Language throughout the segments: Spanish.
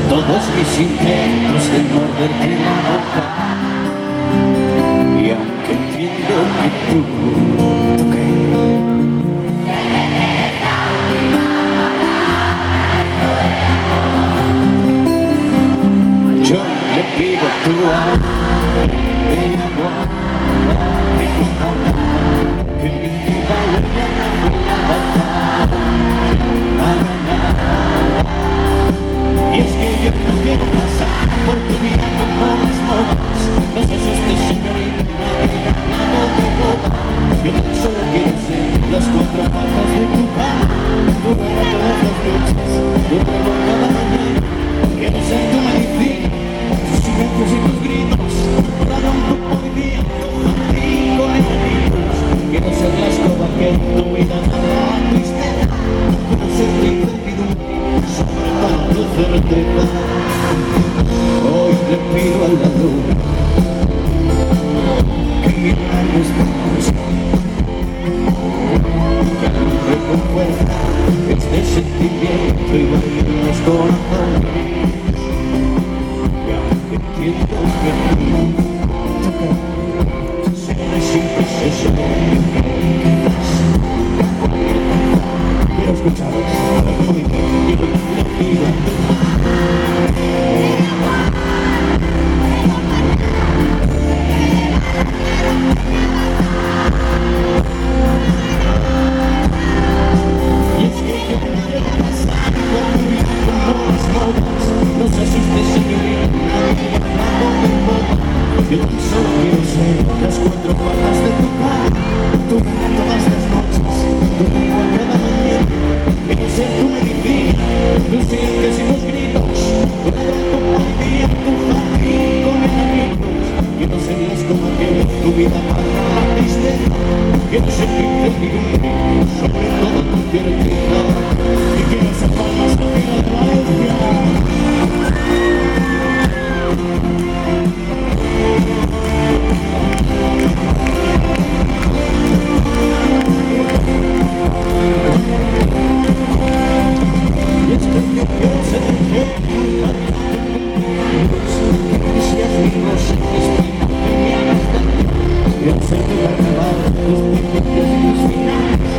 todos mis intentos de morderte la boca. Y aunque entiendo que tú yo le pido a tu amor, el amor, que mi vida vuelva a ganar. Y es que yo no quiero pasar por tu vida como las modas. No se asuste, señorita, no te boba. Yo tan solo quiero ser las cuatro patas de tu cama. Tu verás todas las noches, tu verás cada mañana. Quiero ser tu medicina, tus silencios y tus gritos. Para un poco de viento, contigo enemigos. Quiero ser la escoba que tu vida nada tristeza. Quiero ser tu incertidumbre, sobre todo tu certeza. Hoy le pido a la luna que mi alma estamos, que alumbre con fuerza este sentimiento y baile los corazones. Y aunque entiendo que a ti será siempre ese quiero escucharos, a ver cómo dice, quiero le pido. Y es que yo no quiero pasar por mi vida como las modas. No se asuste, señorita, nadie hablando de moda. Yo tan solo quiero ser las cuatro patas de tu cama. Tu vida todas las noches, tu vida cada mañana. Quiero ser tu medicina, tus silencios y tus gritos. Para tu policía, tu jardín con enemigos. Quiero ser la escoba que tu vida para la tristeza. Quiero ser tu incertidumbre, sobre todo tu certeza. Y quiero ser palmas a mi Valencia. Y es que yo quiero ser el que si amigos espina que me hagas daño. Quiero ser tu carnaval, tus principios y tus finales.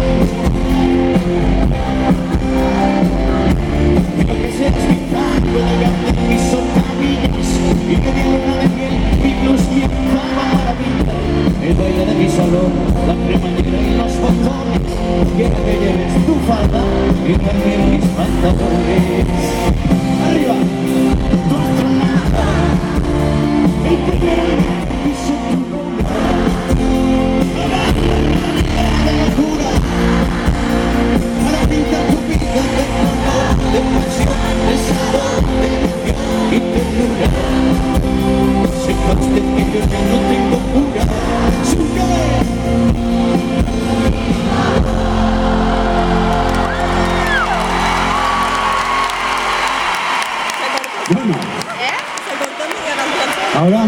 Quiero que seas mi tango, delgado de mis socadillas. Y que diga una de miel, mi blues y el maravilla. El baile de mi salón, la cremallera y los botones. Quiero que lleves tu falda y también mis pantalones. Arriba, tu astronauta, el primero piso tu nombre. De locura, para pintar tu vida de color, de pasión, de sabor, de emoción y ternura. Sepa usted que yo ya no tengo cura. Bueno. ¿Se cortó mi canción? Ahora